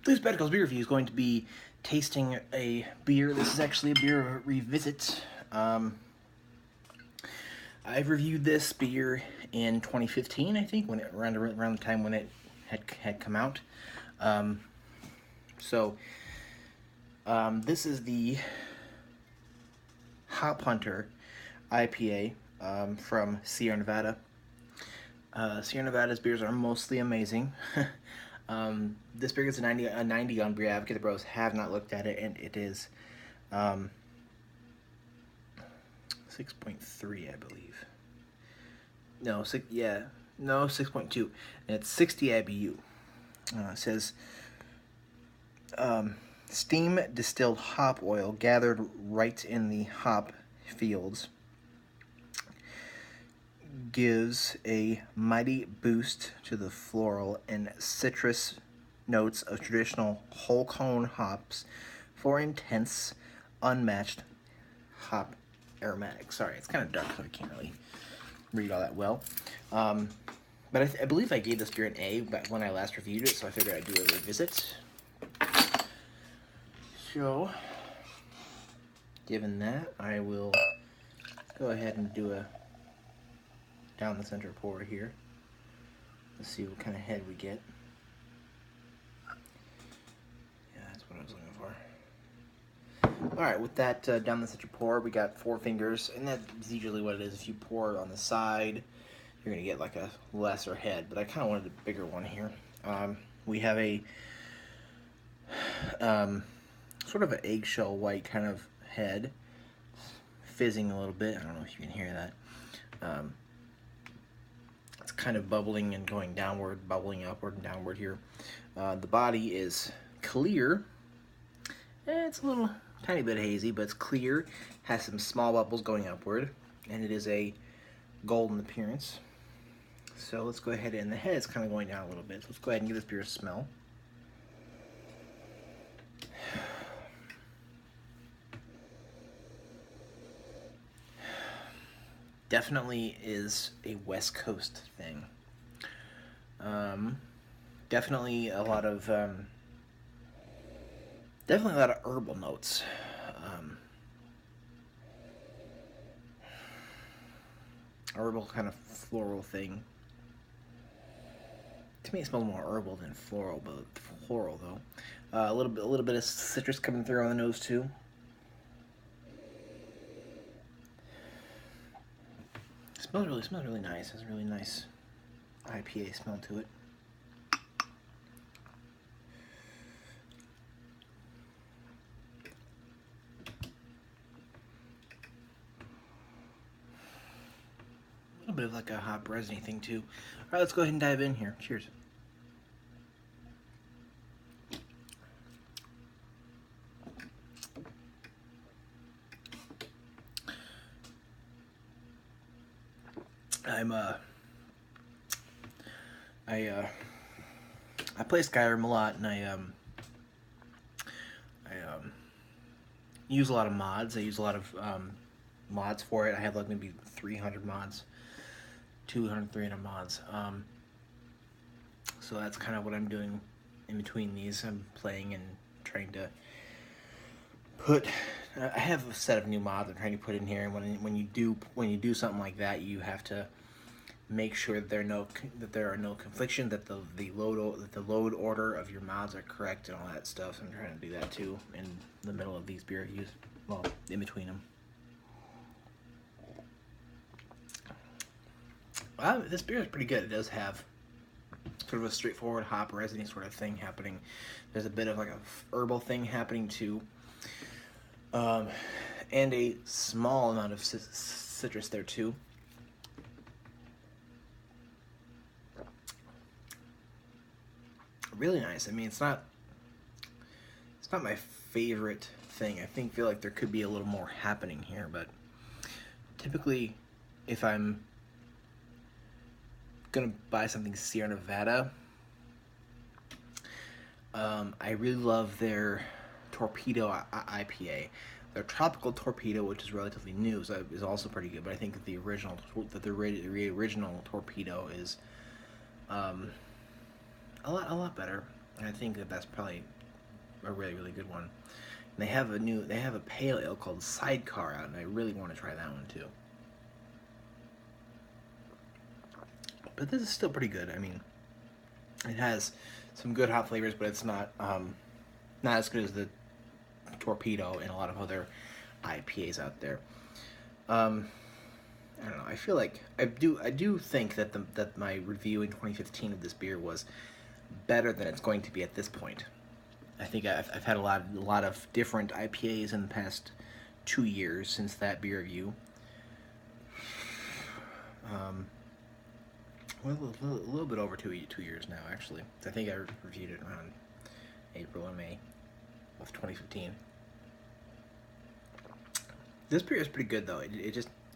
BlueSpecs beer review is going to be tasting a beer. This is actually a beer revisit. I've reviewed this beer in 2015, I think, when it around the time when it had come out. This is the Hop Hunter IPA from Sierra Nevada. Sierra Nevada's beers are mostly amazing. This beer is a 90 on Beer Advocate. The bros have not looked at it, and it is 6.3, I believe. No, 6.2, and it's 60 IBU. It says steam distilled hop oil gathered right in the hop fields gives a mighty boost to the floral and citrus notes of traditional whole cone hops for intense, unmatched hop aromatics. Sorry, it's kind of dark, so I can't really read all that well. But I believe I gave this beer an A back when I last reviewed it, so I figured I'd do a revisit. So, given that, I will go ahead and do a down the center pour here. Let's see what kind of head we get. Yeah, that's what I was looking for. Alright, with that down the center pour, we got 4 fingers, and that's usually what it is. If you pour it on the side, you're going to get like a lesser head, but I kind of wanted a bigger one here. We have a sort of an eggshell white kind of head, fizzing a little bit. I don't know if you can hear that. It's kind of bubbling and going downward, bubbling upward and downward here. The body is clear. It's a little tiny bit hazy, but it's clear. Has some small bubbles going upward, and it is a golden appearance. So let's go ahead, and the head is kind of going down a little bit. So let's go ahead and give this beer a smell. Definitely is a West Coast thing. Definitely a lot of herbal notes. Herbal kind of floral thing. To me, it smells more herbal than floral, but floral though. A little bit of citrus coming through on the nose too. Smells really nice. Has a really nice IPA smell to it. A little bit of like a hop resiny thing too. All right, let's go ahead and dive in here. Cheers. I play Skyrim a lot, and I use a lot of mods. I use a lot of mods for it. I have like maybe 300 mods, 200, 300 mods. So that's kind of what I'm doing in between these. I'm playing and trying to put. I have a set of new mods I'm trying to put in here, and when you do something like that, you have to make sure that there are no conflictions, that the load order of your mods are correct and all that stuff. So I'm trying to do that too in the middle of these beer reviews. Well, in between them. This beer is pretty good. It does have sort of a straightforward hop resiny sort of thing happening. There's a bit of like a herbal thing happening too. And a small amount of citrus there too. Really nice. I mean, it's not my favorite thing. I feel like there could be a little more happening here, but typically if I'm gonna buy something Sierra Nevada, I really love their Torpedo IPA. Their Tropical Torpedo, which is relatively new, is also pretty good. But I think that the original Torpedo is a lot better. And I think that that's probably a really, really good one. And they have a pale ale called Sidecar out, and I really want to try that one too. But this is still pretty good. I mean, it has some good hop flavors, but it's not not as good as the Torpedo and a lot of other IPAs out there. I don't know. I feel like I do think that that my review in 2015 of this beer was better than it's going to be at this point. I think I've had a lot of different IPAs in the past 2 years since that beer review. Well, a little bit over 2 years now, actually. I think I reviewed it around April or May of 2015. This beer is pretty good though.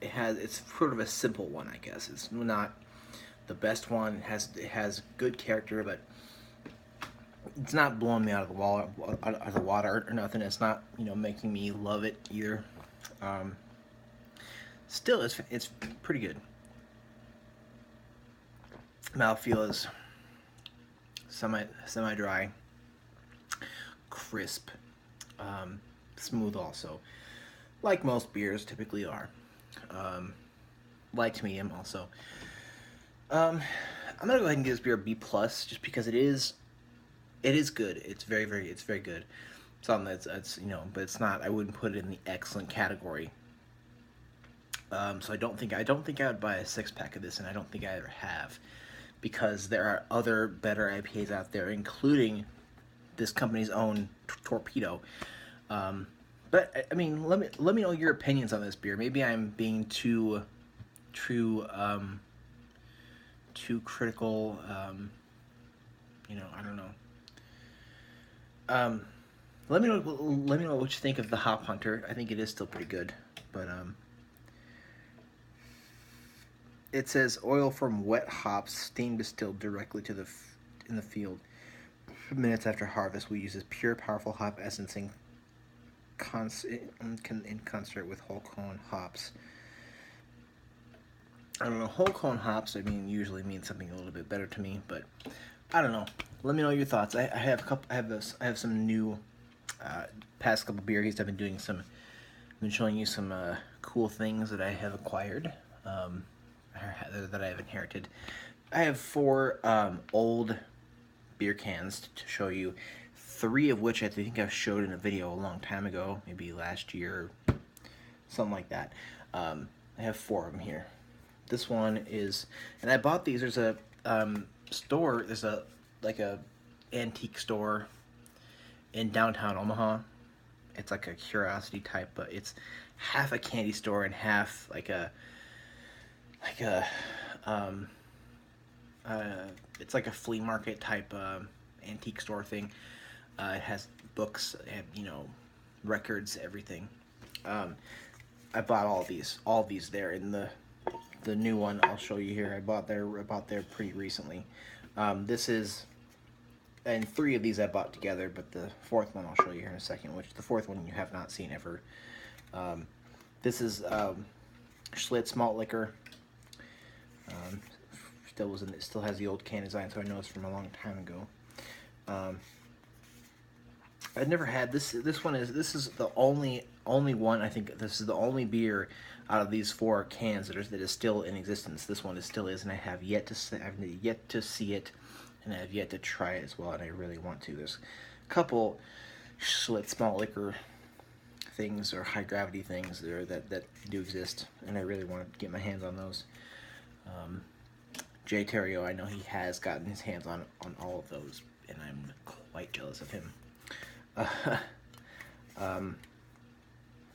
It's sort of a simple one, I guess. It's not the best one. It has good character, but it's not blowing me out of the water or nothing. It's not making me love it either. Still, it's pretty good. Mouthfeel is semi dry, crisp, smooth also, like most beers typically are. Light to medium also. I'm gonna go ahead and give this beer a B plus, just because it is good. It's very good. Something that's but it's not. I wouldn't put it in the excellent category. So I don't think I would buy a 6-pack of this, and I don't think I ever have, because there are other better IPAs out there, including this company's own Torpedo. But I mean, let me know your opinions on this beer. Maybe I'm being too critical. I don't know. Let me know what you think of the Hop Hunter. I think it is still pretty good, but it says oil from wet hops, steam distilled directly to in the field. Minutes after harvest, we use this pure, powerful hop essence in concert with whole cone hops. I don't know, whole cone hops, I mean, usually means something a little bit better to me, but I don't know. Let me know your thoughts. I have some new past couple beers. I've been showing you some cool things that I have acquired, that I have inherited. I have 4 old beer cans to show you, 3 of which I think I've showed in a video a long time ago, maybe last year, something like that. I have 4 of them here. This one is, and I bought these. There's a store. There's a antique store in downtown Omaha. It's like a curiosity type, but it's half a candy store and half it's like a flea market type antique store thing. It has books, records, everything. I bought all these there in the new one I'll show you here. I bought there pretty recently. This is, and 3 of these I bought together, but the 4th one I'll show you here in a second, which the 4th one you have not seen ever. This is Schlitz malt liquor. Still has the old can design, so I know it's from a long time ago. I've never had this. This is the only one. I think this is the only beer out of these 4 cans that is still in existence. This one still is, and I have yet to see it, and I have yet to try it as well, and I really want to. There's a couple Schlitz malt liquor things or high gravity things there that do exist, and I really want to get my hands on those. Jay Terrio, I know he has gotten his hands on all of those, and I'm quite jealous of him.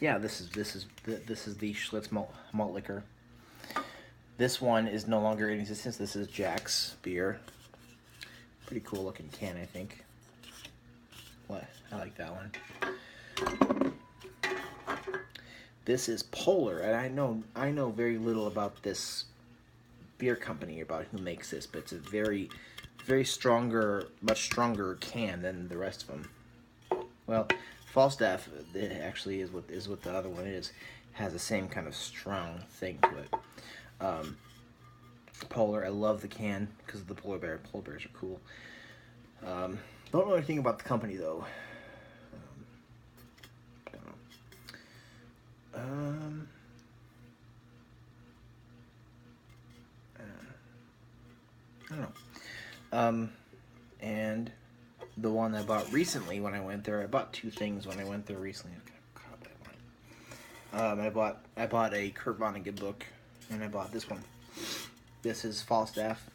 Yeah, this is the Schlitz malt liquor. This one is no longer in existence. This is Jack's beer. Pretty cool looking can, I think. What? I like that one. This is Polar, and I know very little about this beer company, about who makes this, but it's a very much stronger can than the rest of them. Well, Falstaff, it actually is what the other one is. Has the same kind of strong thing to it. Polar, I love the can because of the polar bear. Polar bears are cool. Don't know anything about the company though. I don't know. And the one I bought recently when I went there, I bought two things when I went there recently. I bought a Kurt Vonnegut book, and I bought this one. This is Falstaff.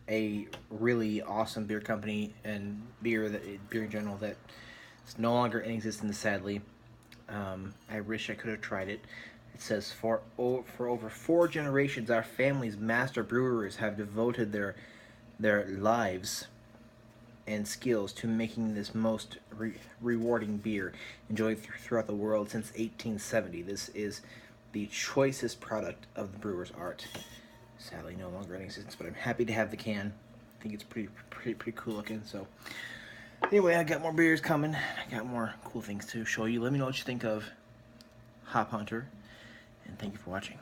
A really awesome beer company and beer in general that is no longer in existence, sadly. I wish I could have tried it. It says for over 4 generations, our family's master brewers have devoted their lives and skills to making this most rewarding beer enjoyed throughout the world since 1870. This is the choicest product of the brewer's art. Sadly, no longer in existence, but I'm happy to have the can. I think it's pretty cool looking. So, anyway, I got more beers coming. I got more cool things to show you. Let me know what you think of Hop Hunter, and thank you for watching.